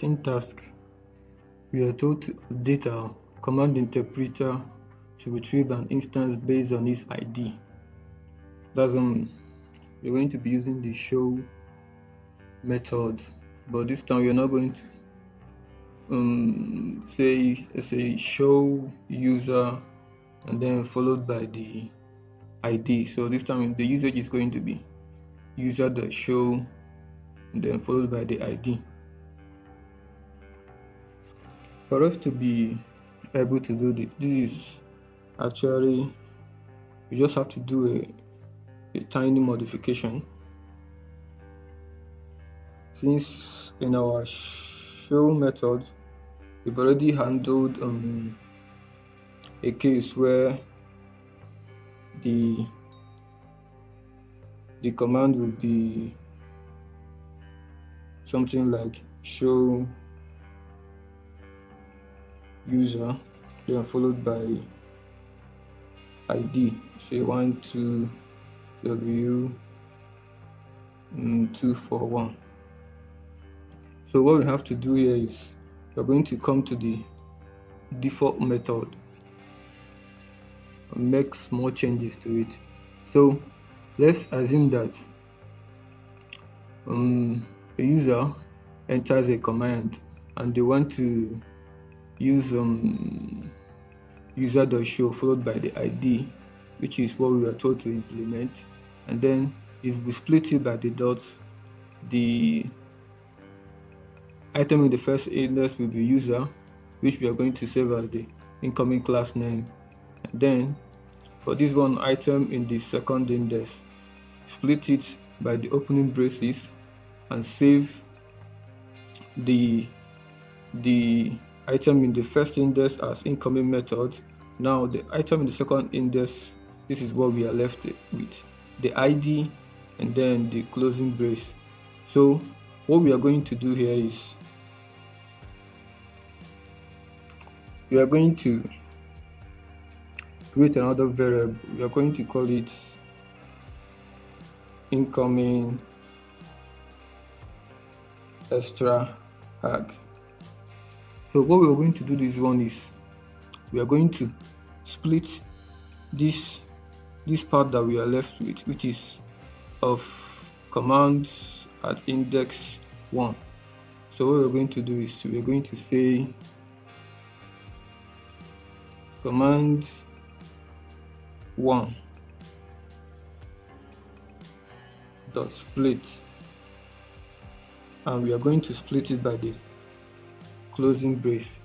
starting task, we are told to update our command interpreter to retrieve an instance based on its ID. That's we're going to be using the show method, but this time we're not going to say show user and then followed by the ID. So this time the usage is going to be user.show and then followed by the ID. For us to be able to do this is actually, you just have to do a tiny modification. Since in our show method we've already handled a case where the command would be something like show user then followed by ID, say 12w241. So what we have to do here is we're going to come to the default method and make small changes to it. So let's assume that a user enters a command and they want to use user.show followed by the ID, which is what we were told to implement, and then if we split it by the dots, the item in the first index will be user, which we are going to save as the incoming class name, and then for this one item in the second index, split it by the opening braces and save the item in the first index as incoming method. Now the item in the second index, this is what we are left with, the ID and then the closing brace. So what we are going to do here is we are going to create another variable. We are going to call it incoming extra arg. So what we are going to do this one is we are going to split this part that we are left with, which is of commands at index 1. So what we're going to do is we're going to say command 1 dot split, and we are going to split it by the closing brace.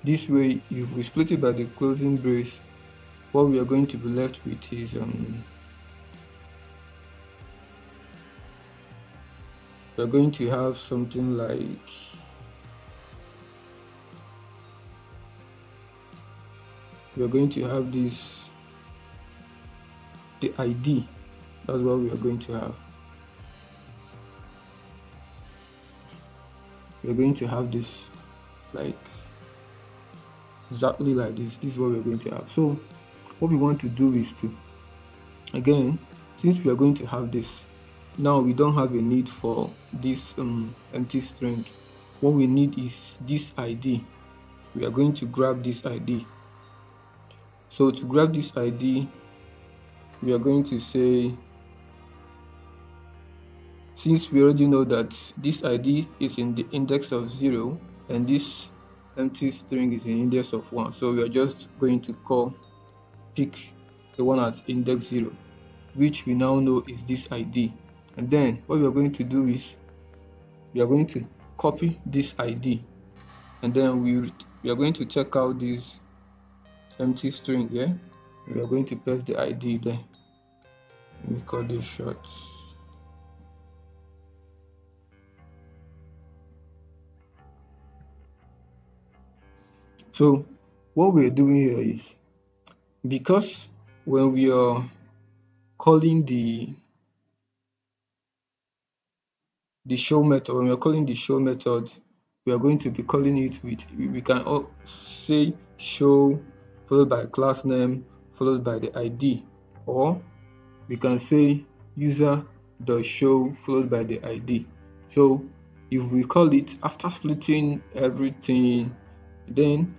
This way, if we split it by the closing brace, what we are going to be left with is we're going to have something like we're going to have this, the ID. That's what we are going to have. We're going to have this like exactly like this. This is what we're going to have. So what we want to do is to, again, since we are going to have this, now we don't have a need for this empty string. What we need is this ID. We are going to grab this ID. So to grab this ID, we are going to say, since we already know that this ID is in the index of 0 and this empty string is in index of 1, so we are just going to pick the one at index 0, which we now know is this ID. And then what we are going to do is we are going to copy this ID, and then we are going to check out this empty string here. We are going to paste the ID there. Let me call this short. So what we're doing here is, because when we are calling the show method, when we are calling the show method, we are going to be calling it with, we can say show followed by class name followed by the ID, or we can say user.show followed by the ID. So if we call it after splitting everything, then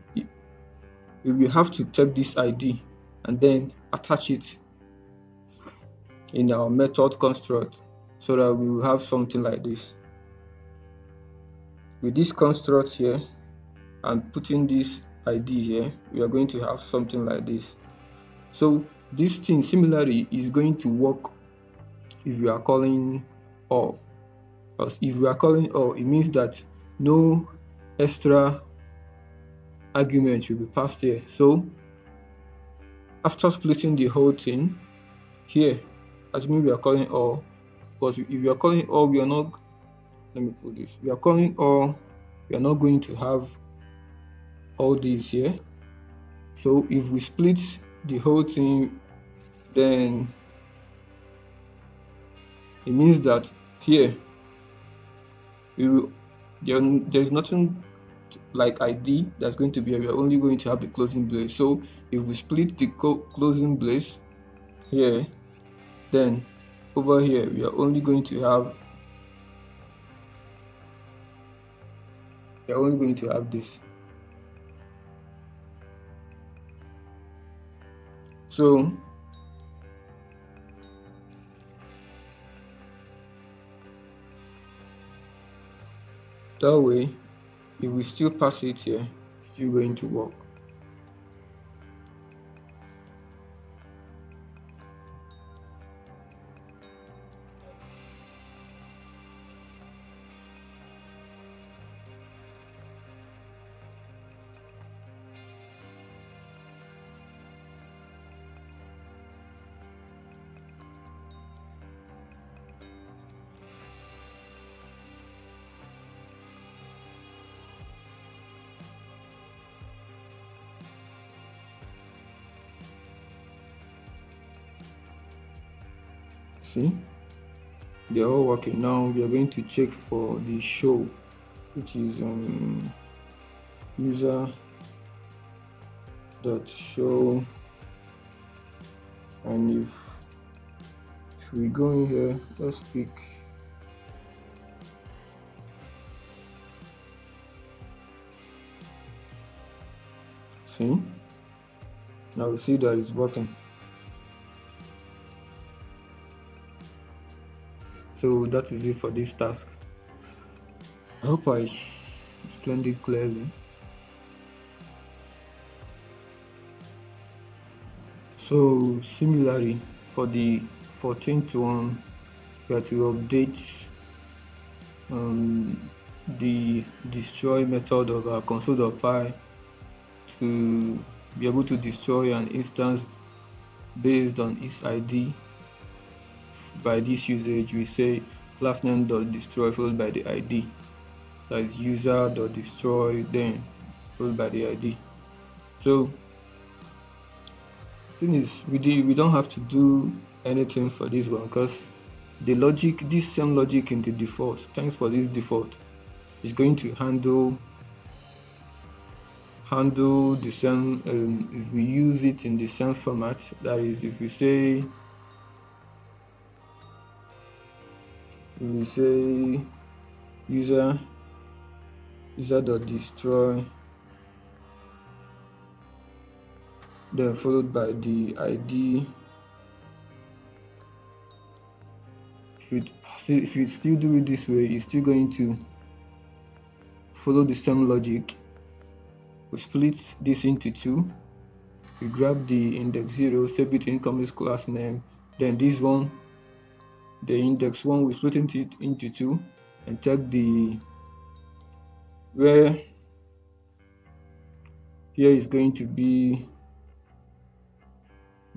we will have to take this ID and then attach it in our method construct so that we will have something like this. With this construct here and putting this ID here, we are going to have something like this. So this thing similarly is going to work if we are calling all. Because if we are calling all, it means that no extra argument will be passed here. So after splitting the whole thing here, assuming we are calling all, because if we are calling all, we are not, let me put this, we are calling all, we are not going to have all these here. So if we split the whole thing, then it means that here there's nothing like ID that's going to be here. We are only going to have the closing brace. So if we split the closing brace here, then over here we are only going to have this. So that way, if we still pass it here, it's still going to work. See, they're all working. Now we are going to check for the show, which is user.show, and if we go in here, let's pick see, now we see that it's working. So that is it for this task. I hope I explained it clearly. So similarly, for the 14th one, we have to update the destroy method of our console.py to be able to destroy an instance based on its ID. By this usage, we say class name.destroy followed by the ID. That is user.destroy then followed by the ID. So the thing is, we don't have to do anything for this one because the logic, this same logic in the default, thanks for this default, is going to handle the same if we use it in the same format. That is, if we say user.destroy then followed by the ID. If you still do it this way, it's still going to follow the same logic. We split this into two. We grab the index 0, save it in incoming class name. Then this one, the index 1, we split it into two and take the where here is going to be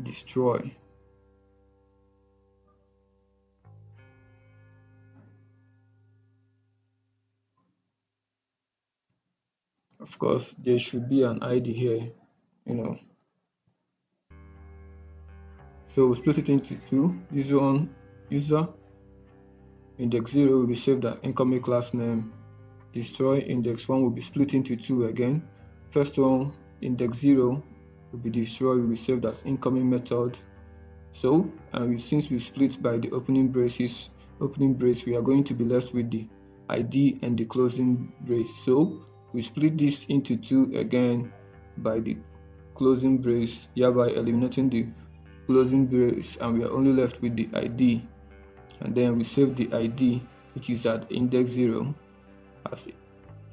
destroy. Of course, there should be an ID here, So we split it into two. This one, user index 0 will be saved as incoming class name. Destroy index 1 will be split into two again. First one, index 0 will be destroyed, will be saved as incoming method. So, since we split by the opening brace, we are going to be left with the ID and the closing brace. So we split this into two again by the closing brace, thereby eliminating the closing brace, and we are only left with the ID. And then we save the ID, which is at index 0, as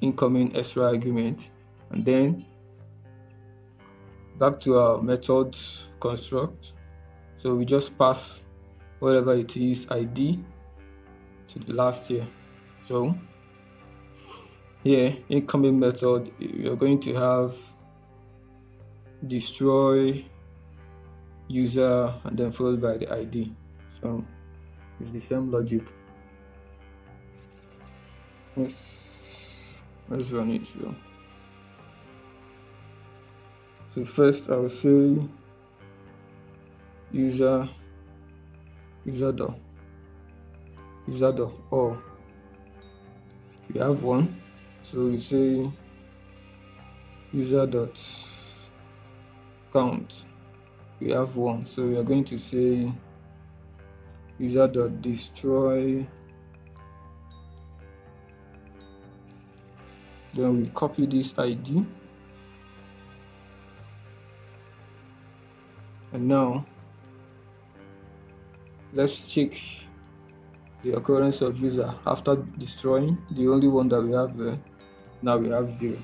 incoming extra argument. And then back to our method construct. So we just pass whatever it is ID to the last here. So here, incoming method, we are going to have destroy user and then followed by the ID. So it's the same logic. Let's run it through. So first I will say user dot or we have one, so we say user dot count, we have one, so we are going to say user dot destroy. Then we copy this ID, and now let's check the occurrence of user after destroying the only one that we have there. Now we have 0.